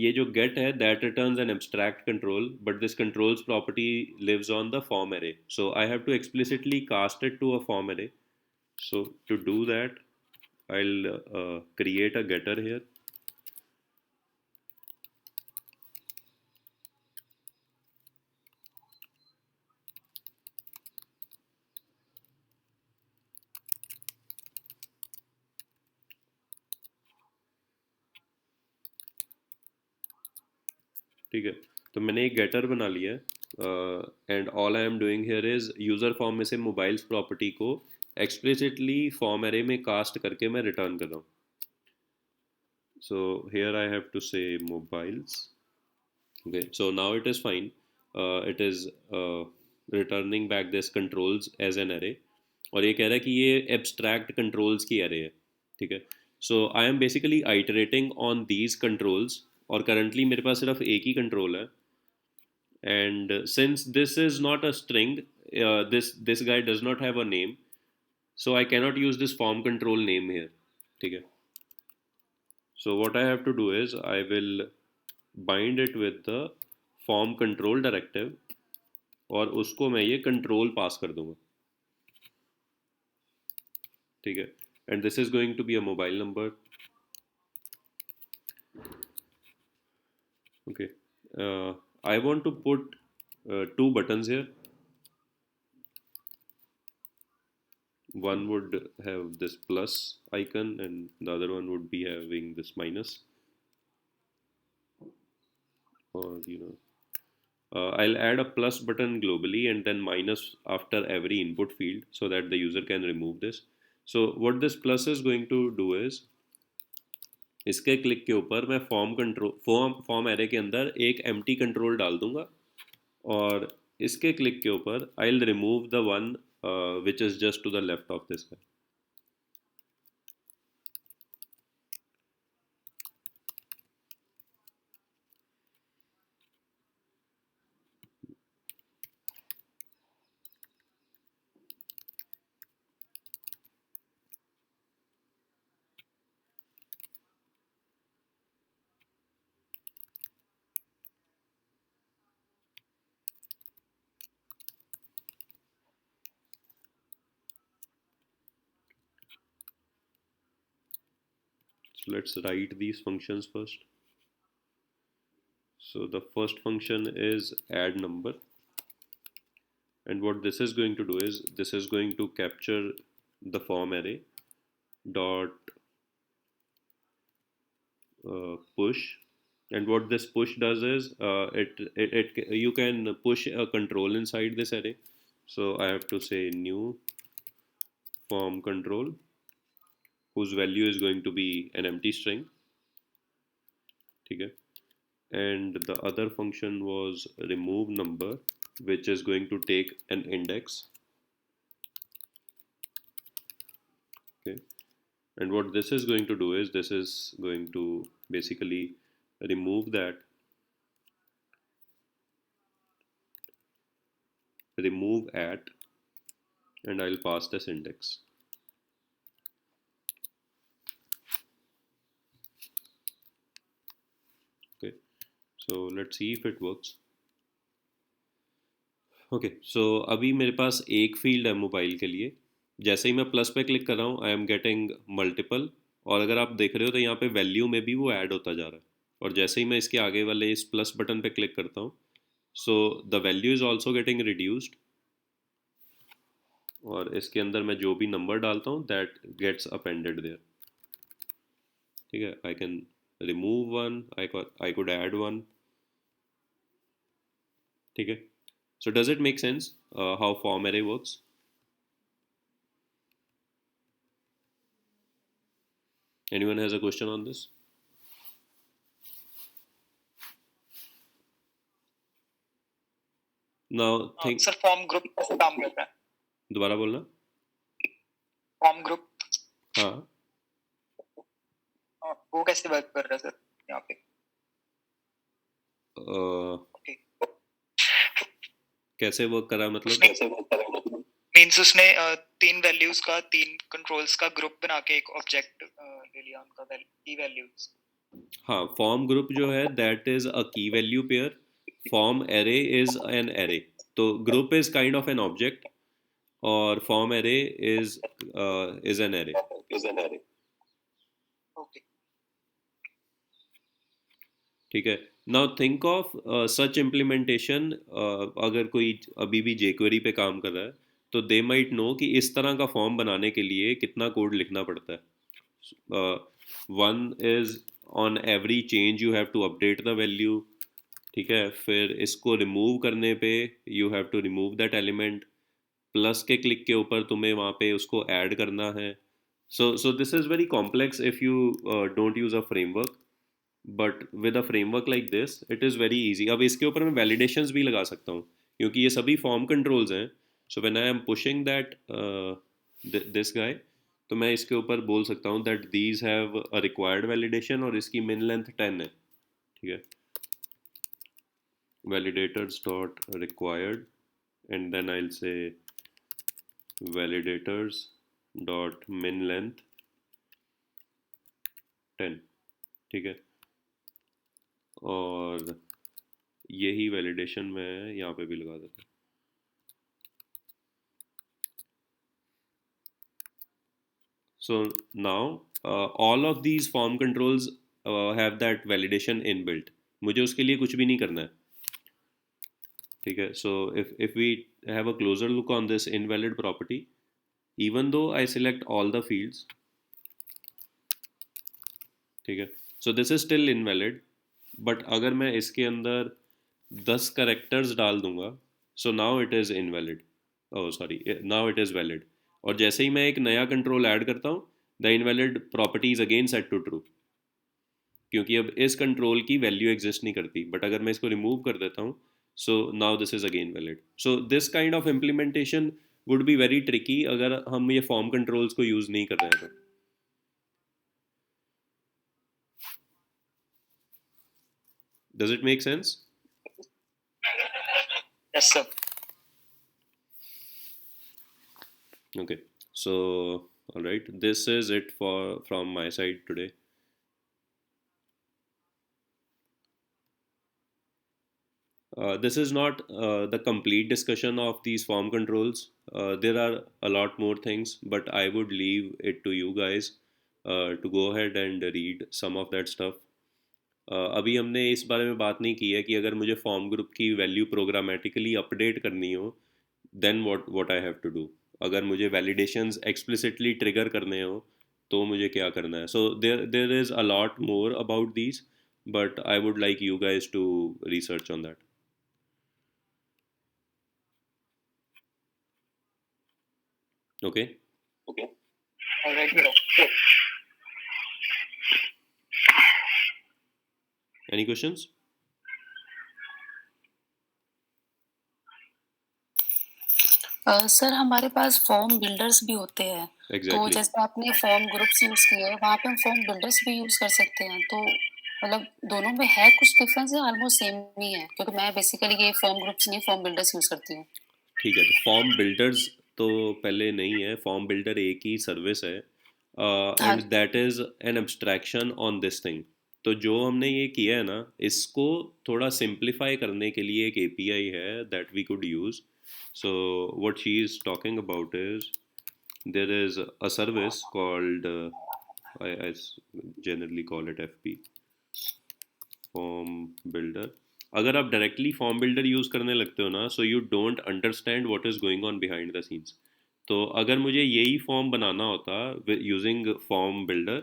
S1: ये जो गेट है that returns an abstract control but this controls property lives on the form array, so I have to explicitly cast it to a form array. So to do that, I'll create a getter here. ठीक है, तो मैंने एक गेटर बना लिया है and all I am doing here is user form में से मोबाइल्स प्रॉपर्टी को एक्सप्लिसिटली फॉर्म एरे में कास्ट करके मैं रिटर्न कर रहा हूँ. So here I have to say mobiles. okay, so now it is fine. It is returning back this controls as an array और ये कह रहा है कि ये abstract controls की array है. ठीक है, so I am basically iterating on these controls और currently मेरे पास सिर्फ एक ही control है. And since this is not a string, this guy does not have a name, so I cannot use this form control name here. ठीक है, so what I have to do is I will bind it with the form control directive और उसको मैं ये control पास कर दूंगा. ठीक है, and this is going to be a mobile number. Okay, I want to put two buttons here. One would have this plus icon and the other one would be having this minus, or I'll add a plus button globally and then minus after every input field so that the user can remove this. So what this plus is going to do is इसके click के ऊपर मैं form array के अंदर एक empty control डाल दूंगा और इसके क्लिक के ऊपर I will remove the one which is just to the left of this guy. So let's write these functions first. So the first function is add number, and what this is going to do is this is going to capture the form array dot push, and what this push does is you can push a control inside this array. So I have to say new form control whose value is going to be an empty string. Okay, and the other function was remove number which is going to take an index. Okay, and what this is going to do is this is going to basically remove that, remove at, and I'll pass this index. Okay, so let's see if it works. Okay, so अभी मेरे पास एक field है mobile के लिए. जैसे ही मैं plus पे क्लिक कर रहा हूँ आई एम गेटिंग मल्टीपल, और अगर आप देख रहे हो तो यहाँ पे वैल्यू में भी वो ऐड होता जा रहा है. और जैसे ही मैं इसके आगे वाले इस प्लस बटन पे क्लिक करता हूँ so the value is also getting reduced, और इसके अंदर मैं जो भी नंबर डालता हूँ दैट गेट्स अपेंडेड देयर. ठीक है, I can remove one, I could add one. ठीक है, so does it make sense how form array works? Anyone has a question on this? Now think.
S2: Sir form group कैसे काम करता है?
S1: दोबारा बोलना.
S2: फॉर्म ग्रुप
S1: हाँ.
S2: वो कैसे वर्क कर रहा है सर यहाँ पे?
S1: Okay. कैसे वर्क कर रहा है मतलब?
S2: मींस उसने 3 वैल्यूज का 3 कंट्रोल्स का ग्रुप बना के एक ऑब्जेक्ट ले लिया, उनका की वैल्यूज.
S1: हाँ, फॉर्म ग्रुप जो है that is a key value pair. Form array is an array. तो group is kind of an object और form array is an array.
S2: Okay.
S1: ठीक है. Now think of such implementation. अगर कोई अभी भी jQuery पे काम कर रहा है तो दे माइट नो कि इस तरह का फॉर्म बनाने के लिए कितना कोड लिखना पड़ता है. One is on every change you have to update the value. ठीक है. फिर इसको रिमूव करने पे you have to remove that element. Plus के क्लिक के ऊपर तुम्हें वहाँ पे उसको ऐड करना है. So this is very complex if you don't use a framework. But with a framework like this it is very easy. अब इसके ऊपर मैं वैलिडेशंस भी लगा सकता हूँ क्योंकि ये सभी फॉर्म कंट्रोल्स हैं. So when I am pushing that this guy, तो मैं इसके ऊपर बोल सकता हूँ that these have a required validation और इसकी मिन लेंथ 10 है. ठीक है. validators dot required and then I'll say validators dot min length 10. ठीक है. और यही वैलिडेशन मैं यहाँ पे भी लगा देता हूँ. So now all of these form controls have that validation inbuilt. मुझे उसके लिए कुछ भी नहीं करना है. ठीक है. So if we have a closer look on this invalid property, even though I select all the fields, ठीक है, so this is still invalid. But अगर मैं इसके अंदर 10 करेक्टर्स डाल दूंगा, so now it is invalid. Oh sorry, now it is valid. और जैसे ही मैं एक नया कंट्रोल ऐड करता हूँ, the invalid property is again set to true. क्योंकि अब इस कंट्रोल की वैल्यू एग्जिस्ट नहीं करती. बट अगर मैं इसको रिमूव कर देता हूँ, so now this is again valid. So this kind of implementation would be very tricky अगर हम ये फॉर्म कंट्रोल्स को यूज नहीं कर रहे हैं तो. Does it make sense?
S2: Yes sir.
S1: Okay. So all right, this is it from my side today. This is not the complete discussion of these form controls. There are a lot more things, but I would leave it to you guys to go ahead and read some of that stuff. अभी हमने इस बारे में बात नहीं की है कि अगर मुझे फॉर्म ग्रुप की वैल्यू प्रोग्रामेटिकली अपडेट करनी हो, then what I have to do. अगर मुझे वैलिडेशंस एक्सप्लिसिटली ट्रिगर करने हो तो मुझे क्या करना है. So there is a lot more about these, but I would like you guys to research on that. Okay.
S2: All right bro.
S1: Any questions?
S4: Sir हमारे पास फॉर्म बिल्डर्स भी होते हैं. तो
S1: Exactly.
S4: जैसे आपने फॉर्म ग्रुप्स यूज किए हैं, वहाँ पे हम फॉर्म बिल्डर्स भी यूज कर सकते हैं. तो मतलब दोनों में है कुछ डिफरेंस या ऑलमोस्ट सेम ही है? क्योंकि मैं बेसिकली ये फॉर्म ग्रुप्स नहीं, फॉर्म बिल्डर्स यूज करती हूँ.
S1: ठीक है. तो फॉर्म बिल्डर्स तो पहले नहीं है. फॉर्म बिल्डर एक ही सर्विस है
S4: हाँ
S1: and that is an abstraction on this thing. तो जो हमने ये किया है ना, इसको थोड़ा सिंप्लीफाई करने के लिए एक API है that we could use. So what she is talking about is there is a service called I generally call it FB, form builder. अगर आप डायरेक्टली फॉर्म बिल्डर यूज़ करने लगते हो ना, so you don't understand what is going on behind the scenes. तो अगर मुझे यही फॉर्म बनाना होता using form builder,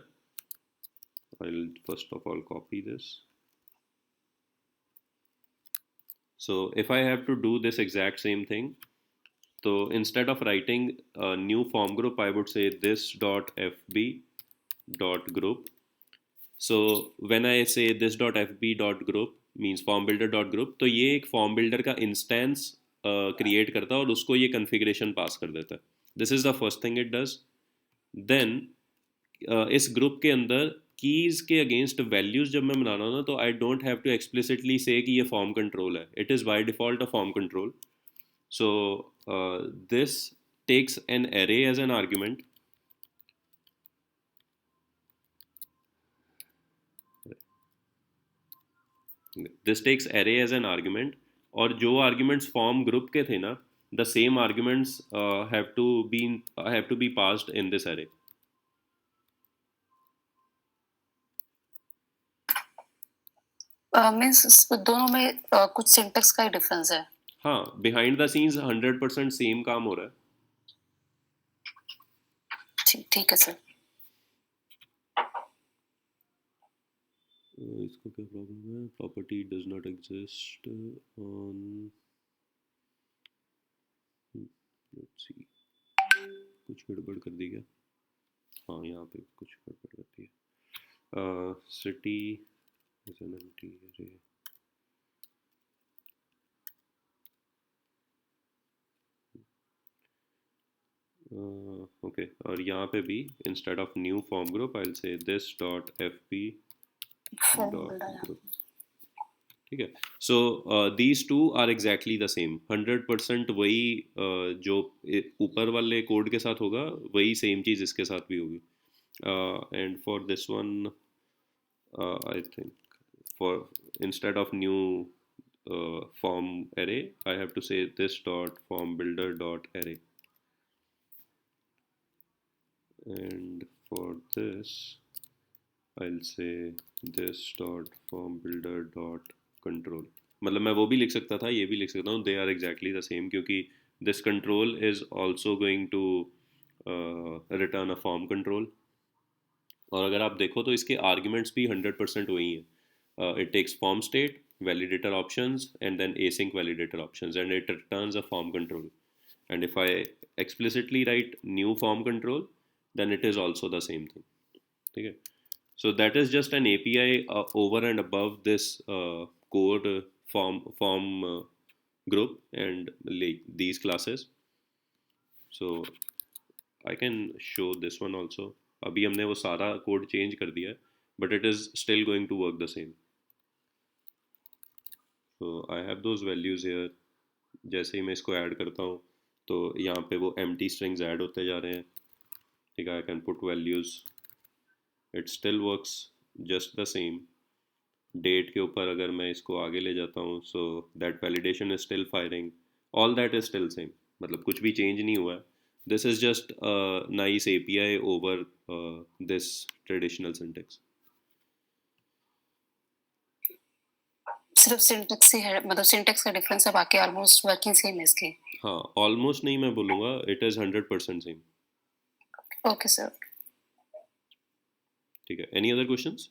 S1: I'll first of all copy this. So if I have to do this exact same thing, so instead of writing a new form group, I would say this dot fb dot group. So when I say this dot fb dot group means form builder dot group, तो ये एक form builder का instance create करता है और उसको ये configuration pass कर देता है. This is the first thing it does. Then इस ग्रुप के अंदर कीज के अगेंस्ट वैल्यूज जब मैं बना रहा हूँ ना, तो I don't have to explicitly say कि ये फॉर्म कंट्रोल है. It is by default a form control. So this takes an array as an argument. This takes array as an argument, और जो arguments form group के थे ना, the same arguments have to be passed in this array.
S4: Means दोनों में कुछ syntax का ही difference है.
S1: हाँ, behind the scenes 100% सेम काम हो रहा है.
S4: ठीक है सर.
S1: इसको क्या प्रॉब्लम है? Property does not exist on, let's see, कुछ गड़बड़ कर दी क्या? हाँ, यहाँ पे कुछ गड़बड़ कर दी है. City is an empty array. Okay, और यहाँ पे भी instead of new form group I will say this dot fp dot group. ठीक है. So these two are exactly the same. 100% वही जो ऊपर वाले कोड के साथ होगा वही सेम चीज़ इसके साथ भी होगी. And for this one I think for instead of new form array I have to say this dot form builder dot array, and for this I'll say this dot form builder dot control. मतलब मैं वो भी लिख सकता था, ये भी लिख सकता हूँ. they are exactly the same क्योंकि this control is also going to return a form control. और अगर आप देखो तो इसके arguments भी 100% वही हैं. It takes form state, validator options, and then async validator options, and it returns a form control. And if I explicitly write new form control, then it is also the same thing. Okay. So that is just an API over and above this code form group and these classes. So I can show this one also. अभी हमने वो सारा code change कर दिया है, but it is still going to work the same. So I have those values here. जैसे ही मैं इसको ऐड करता हूँ तो यहाँ पे वो empty strings ऐड होते जा रहे हैं. ठीक है, I can put values. It still works just the same. Date के ऊपर अगर मैं इसको आगे ले जाता हूँ, so that validation is still firing. All that is still same. मतलब कुछ भी change नहीं हुआ है. This is just a nice API over this traditional syntax.
S4: सिर्फ सिंटेक्स ही है, मतलब सिंटेक्स का डिफरेंस है, बाकी ऑलमोस्ट वर्किंग सेम है इसके.
S1: हाँ, ऑलमोस्ट नहीं मैं बोलूँगा, it is 100% same.
S4: Okay sir.
S1: ठीक है. Any other questions?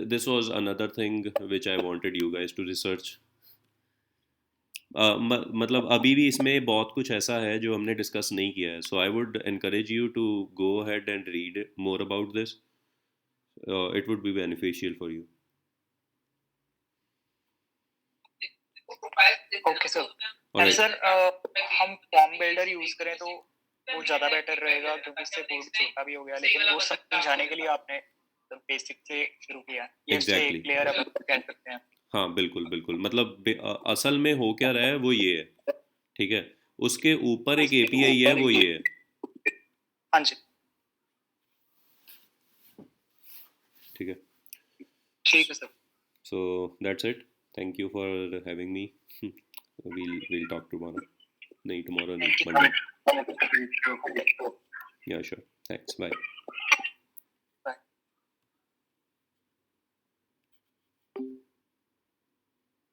S1: This was another thing which I wanted you guys to research. मतलब अभी भी इसमें बहुत कुछ ऐसा है जो हमने डिस्कस नहीं किया है. So I would encourage you to go ahead and read more about this. It would be beneficial for you.
S2: Okay sir. And sir हम फॉर्म बिल्डर यूज करें तो वो ज़्यादा बेटर रहेगा क्योंकि इससे कोड छोटा भी हो गया, लेकिन वो सब समझाने के लिए आपने बेसिक से शुरू किया. ये
S1: Exactly.
S2: क्लियर अब कह सकते हैं.
S1: हाँ, बिल्कुल बिल्कुल. मतलब असल में हो क्या रहा है वो ये है. ठीक है. उसके ऊपर एक API है, वो ये है.
S2: हाँ जी.
S1: ठीक है.
S2: ठीक है sir.
S1: So that's it. Thank you for having me. We'll talk tomorrow. नहीं, tomorrow नहीं, Monday. Yeah, sure. Thanks. Bye.